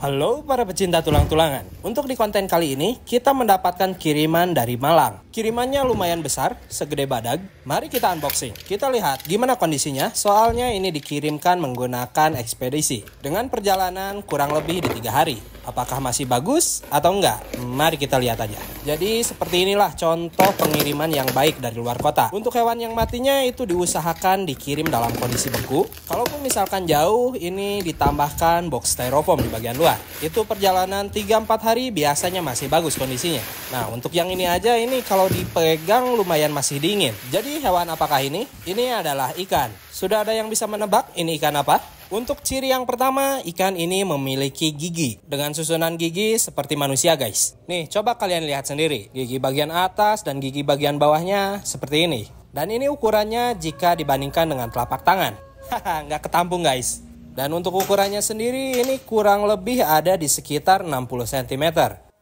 Halo para pecinta tulang-tulangan. Untuk di konten kali ini, kita mendapatkan kiriman dari Malang. Kirimannya lumayan besar, segede badag. Mari kita unboxing. Kita lihat gimana kondisinya, soalnya ini dikirimkan menggunakan ekspedisi. Dengan perjalanan kurang lebih di 3 hari. Apakah masih bagus atau enggak? Mari kita lihat aja. Jadi seperti inilah contoh pengiriman yang baik dari luar kota. Untuk hewan yang matinya itu diusahakan dikirim dalam kondisi beku. Kalaupun misalkan jauh, ini ditambahkan box styrofoam di bagian luar. Itu perjalanan 3-4 hari biasanya masih bagus kondisinya. Nah, untuk yang ini aja, ini kalau dipegang lumayan masih dingin. Jadi hewan apakah ini? Ini adalah ikan. Sudah ada yang bisa menebak ini ikan apa? Untuk ciri yang pertama, ikan ini memiliki gigi. Dengan susunan gigi seperti manusia guys. Nih, coba kalian lihat sendiri. Gigi bagian atas dan gigi bagian bawahnya seperti ini. Dan ini ukurannya jika dibandingkan dengan telapak tangan. Haha, nggak ketampung guys. Dan untuk ukurannya sendiri ini kurang lebih ada di sekitar 60 cm.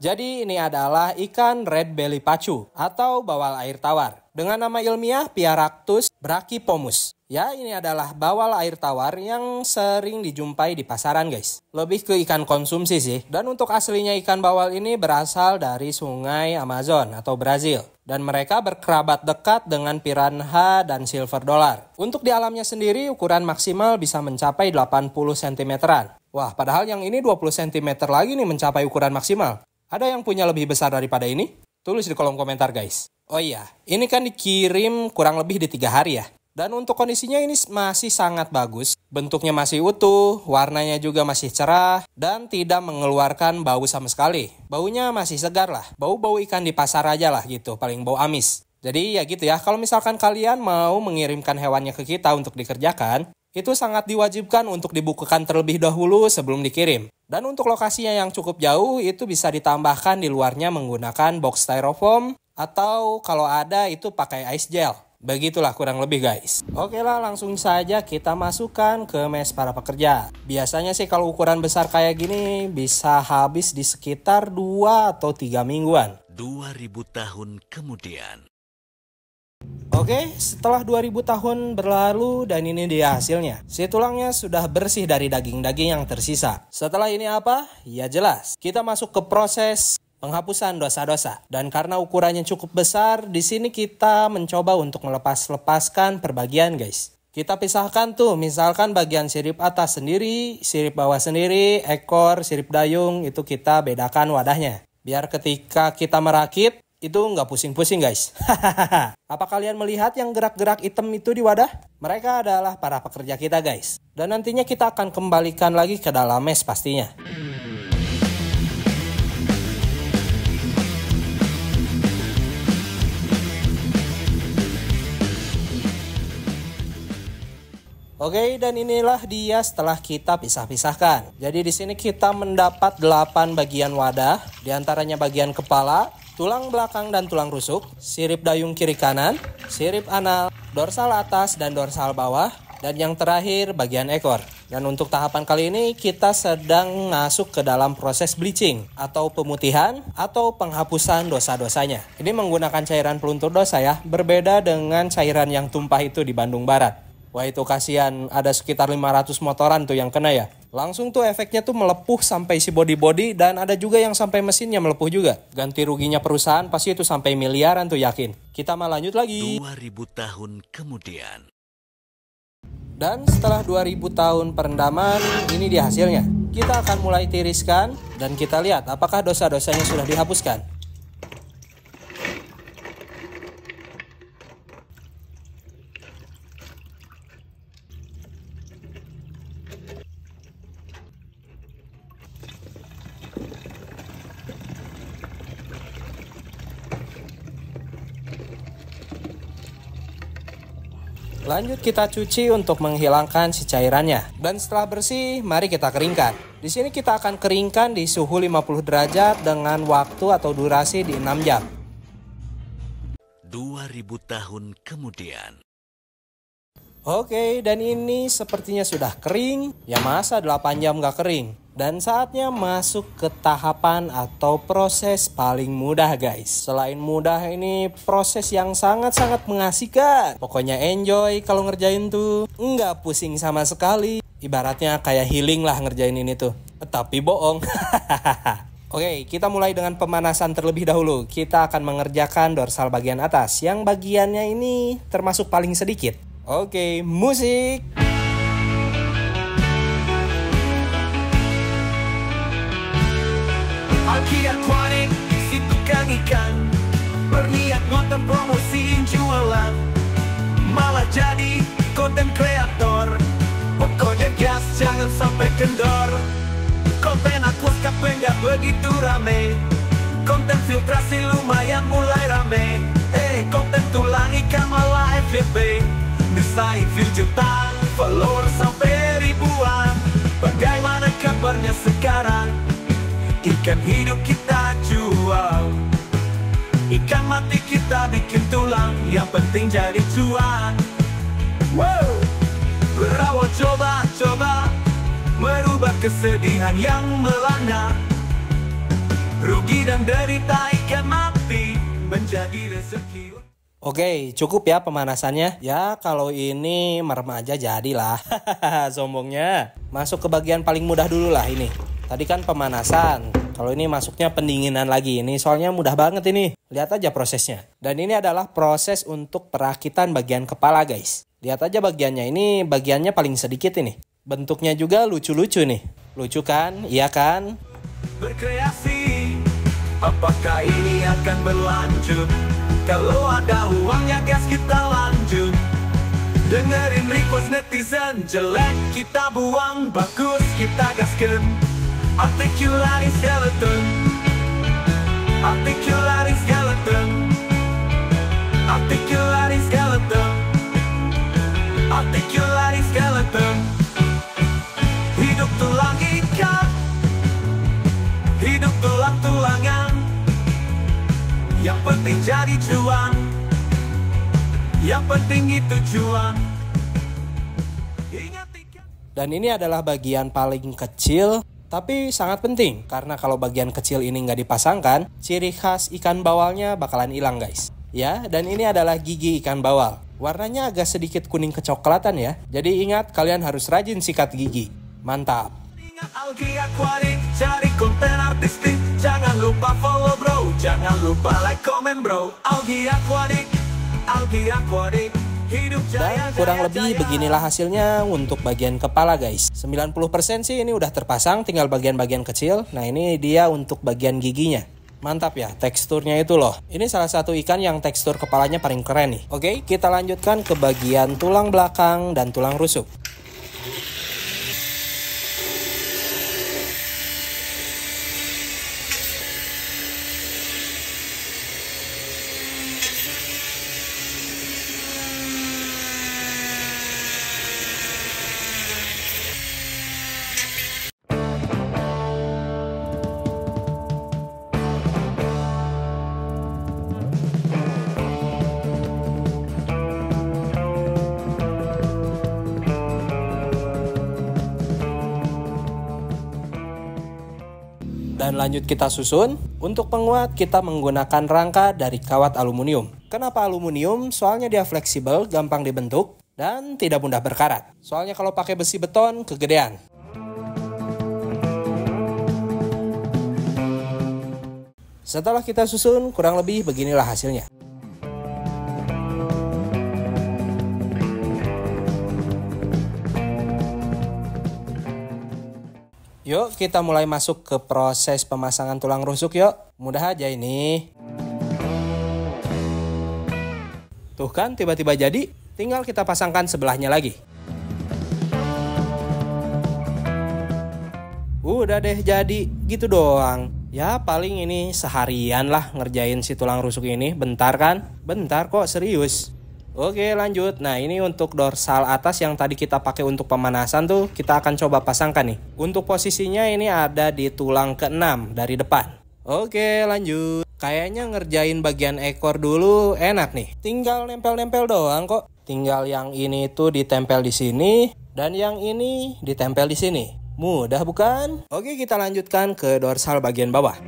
Jadi ini adalah ikan red belly pacu atau bawal air tawar. Dengan nama ilmiah Piaractus brachypomus. Ya, ini adalah bawal air tawar yang sering dijumpai di pasaran guys. Lebih ke ikan konsumsi sih. Dan untuk aslinya ikan bawal ini berasal dari sungai Amazon atau Brazil. Dan mereka berkerabat dekat dengan piranha dan silver dollar. Untuk di alamnya sendiri ukuran maksimal bisa mencapai 80 cm-an. Wah, padahal yang ini 20 cm lagi nih mencapai ukuran maksimal. Ada yang punya lebih besar daripada ini? Tulis di kolom komentar guys. Oh iya, ini kan dikirim kurang lebih di 3 hari ya. Dan untuk kondisinya ini masih sangat bagus. Bentuknya masih utuh, warnanya juga masih cerah, dan tidak mengeluarkan bau sama sekali. Baunya masih segar lah. Bau-bau ikan di pasar aja lah gitu, paling bau amis. Jadi ya gitu ya, kalau misalkan kalian mau mengirimkan hewannya ke kita untuk dikerjakan, itu sangat diwajibkan untuk dibukukan terlebih dahulu sebelum dikirim. Dan untuk lokasinya yang cukup jauh, itu bisa ditambahkan di luarnya menggunakan box styrofoam, atau kalau ada itu pakai ice gel. Begitulah kurang lebih guys. Oke lah, langsung saja kita masukkan ke mes para pekerja. Biasanya sih kalau ukuran besar kayak gini bisa habis di sekitar 2 atau 3 mingguan. 2000 tahun kemudian. Oke, setelah 2000 tahun berlalu dan ini dia hasilnya. Si tulangnya sudah bersih dari daging-daging yang tersisa. Setelah ini apa? Ya jelas, kita masuk ke proses penghapusan dosa-dosa. Dan karena ukurannya cukup besar, di sini kita mencoba untuk melepas-lepaskan perbagian guys. Kita pisahkan tuh, misalkan bagian sirip atas sendiri, sirip bawah sendiri, ekor, sirip dayung, itu kita bedakan wadahnya. Biar ketika kita merakit, itu nggak pusing-pusing guys. Apa kalian melihat yang gerak-gerak hitam itu di wadah? Mereka adalah para pekerja kita guys. Dan nantinya kita akan kembalikan lagi ke dalam mes pastinya. Oke, dan inilah dia setelah kita pisah-pisahkan. Jadi di sini kita mendapat 8 bagian wadah, diantaranya bagian kepala, tulang belakang dan tulang rusuk, sirip dayung kiri kanan, sirip anal, dorsal atas dan dorsal bawah, dan yang terakhir bagian ekor. Dan untuk tahapan kali ini kita sedang masuk ke dalam proses bleaching atau pemutihan atau penghapusan dosa-dosanya. Ini menggunakan cairan peluntur dosa ya, berbeda dengan cairan yang tumpah itu di Bandung Barat. Wah, itu kasihan, ada sekitar 500 motoran tuh yang kena ya. Langsung tuh efeknya tuh melepuh sampai si body-body, dan ada juga yang sampai mesinnya melepuh juga. Ganti ruginya perusahaan pasti itu sampai miliaran tuh yakin. Kita mah lanjut lagi. 2000 tahun kemudian. Dan setelah 2000 tahun perendaman, ini dia hasilnya. Kita akan mulai tiriskan dan kita lihat apakah dosa-dosanya sudah dihapuskan. Lanjut kita cuci untuk menghilangkan si cairannya. Dan setelah bersih, mari kita keringkan. Di sini kita akan keringkan di suhu 50 derajat dengan waktu atau durasi di 6 jam. 2000 tahun kemudian. Oke, dan ini sepertinya sudah kering. Ya masa 8 jam gak kering? Dan saatnya masuk ke tahapan atau proses paling mudah guys. Selain mudah, ini proses yang sangat-sangat mengasihkan. Pokoknya enjoy kalau ngerjain tuh. Nggak pusing sama sekali. Ibaratnya kayak healing lah ngerjain ini tuh. Tapi bohong. Oke, kita mulai dengan pemanasan terlebih dahulu. Kita akan mengerjakan dorsal bagian atas, yang bagiannya ini termasuk paling sedikit. Oke, musik. Alki Aquatic, si tukang ikan berniat ngonten promosiin jualan, malah jadi konten kreator. Pokoknya gas, jangan sampai kendor. Konten aquascape nggak begitu rame, konten filtrasi lumayan mulai rame. Konten tulang ikan malah FYP bisa view jutaan, follower sampai ribuan. Bagaimana kabarnya sekarang? Ikan hidup kita jual, ikan mati kita bikin tulang, yang penting jadi cuan. Wow, berawal coba-coba merubah kesedihan yang melanda, rugi dan derita ikan mati menjadi rezeki. Oke, cukup ya pemanasannya. Ya, kalau ini merem aja jadilah. Sombongnya. Masuk ke bagian paling mudah dulu lah ini. Tadi kan pemanasan. Kalau ini masuknya pendinginan lagi. Ini soalnya mudah banget ini. Lihat aja prosesnya. Dan ini adalah proses untuk perakitan bagian kepala, guys. Lihat aja bagiannya. Ini bagiannya paling sedikit ini. Bentuknya juga lucu-lucu nih. Lucu kan? Iya kan? Berkreasi, apakah ini akan berlanjut? Kalau ada uangnya gas kita lanjut. Dengerin request netizen, jelek kita buang, bagus kita gaskan. Articularis skeleton, articularis skeleton, articularis skeleton, articularis skeleton. Hidup tulang ikan, hidup tulang-tulangan, yang penting jadi cuan, yang penting itu cuan. Dan ini adalah bagian paling kecil, tapi sangat penting. Karena kalau bagian kecil ini nggak dipasangkan, ciri khas ikan bawalnya bakalan hilang, guys. Ya, dan ini adalah gigi ikan bawal. Warnanya agak sedikit kuning kecoklatan ya. Jadi ingat, kalian harus rajin sikat gigi. Mantap. Ingat Alki Aquatic, cari konten artistik. Jangan lupa follow bro, jangan lupa like, comment bro. Alki Aquatic, Alki Aquatic. Dan kurang lebih beginilah hasilnya untuk bagian kepala, guys. 90% sih ini udah terpasang, tinggal bagian-bagian kecil. Nah, ini dia untuk bagian giginya. Mantap ya, teksturnya itu loh. Ini salah satu ikan yang tekstur kepalanya paling keren nih. Oke, kita lanjutkan ke bagian tulang belakang dan tulang rusuk. Dan lanjut kita susun. Untuk penguat kita menggunakan rangka dari kawat aluminium. Kenapa aluminium? Soalnya dia fleksibel, gampang dibentuk, dan tidak mudah berkarat. Soalnya kalau pakai besi beton, kegedean. Setelah kita susun, kurang lebih beginilah hasilnya. Yuk kita mulai masuk ke proses pemasangan tulang rusuk yuk. Mudah aja ini. Tuh kan tiba-tiba jadi. Tinggal kita pasangkan sebelahnya lagi. Udah deh jadi. Gitu doang. Ya paling ini seharian lah ngerjain si tulang rusuk ini. Bentar kan? Bentar kok, serius. Oke lanjut. Nah ini untuk dorsal atas yang tadi kita pakai untuk pemanasan tuh kita akan coba pasangkan nih. Untuk posisinya ini ada di tulang ke-6 dari depan. Oke lanjut. Kayaknya ngerjain bagian ekor dulu enak nih. Tinggal nempel-nempel doang kok. Tinggal yang ini tuh ditempel di sini dan yang ini ditempel di sini. Mudah bukan? Oke kita lanjutkan ke dorsal bagian bawah.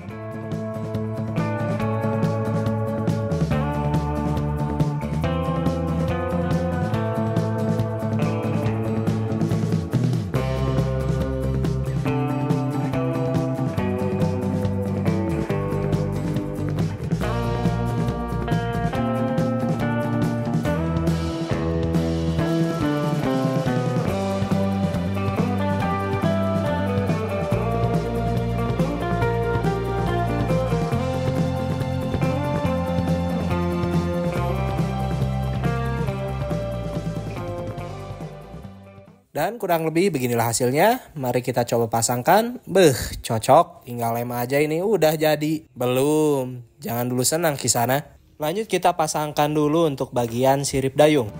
Dan kurang lebih beginilah hasilnya. Mari kita coba pasangkan. Beuh, cocok. Tinggal lem aja ini udah jadi. Belum. Jangan dulu senang Kisana. Lanjut kita pasangkan dulu untuk bagian sirip dayung.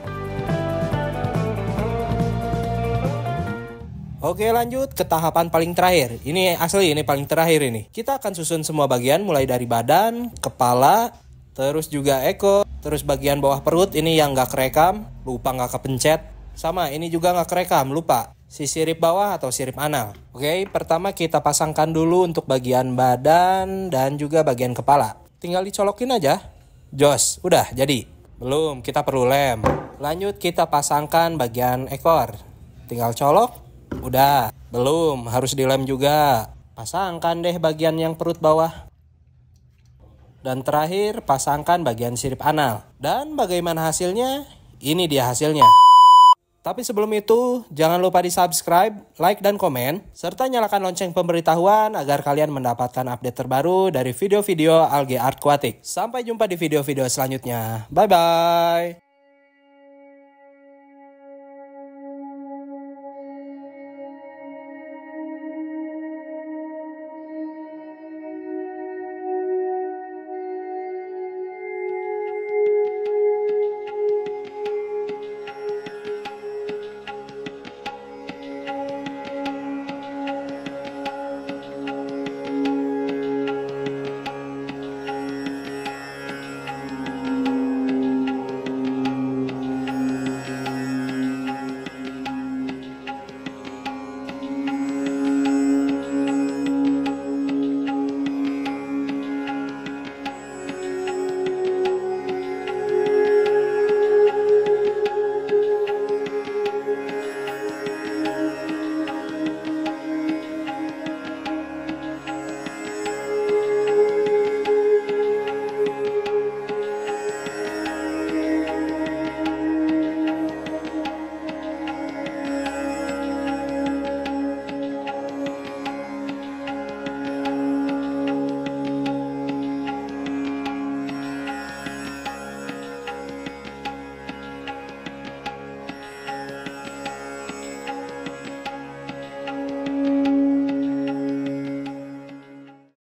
Oke, lanjut ke tahapan paling terakhir. Ini asli, ini paling terakhir ini. Kita akan susun semua bagian mulai dari badan, kepala, terus juga ekor, terus bagian bawah perut ini yang gak kerekam, lupa gak kepencet. Sama, ini juga gak kerekam, lupa. Si sirip bawah atau sirip anal. Oke, pertama kita pasangkan dulu untuk bagian badan dan juga bagian kepala. Tinggal dicolokin aja. Jos, udah jadi. Belum, kita perlu lem. Lanjut kita pasangkan bagian ekor. Tinggal colok. Udah. Belum, harus dilem juga. Pasangkan deh bagian yang perut bawah. Dan terakhir pasangkan bagian sirip anal. Dan bagaimana hasilnya? Ini dia hasilnya. Tapi sebelum itu, jangan lupa di-subscribe, like, dan komen, serta nyalakan lonceng pemberitahuan agar kalian mendapatkan update terbaru dari video-video Algae Aquatic. Sampai jumpa di video-video selanjutnya. Bye-bye!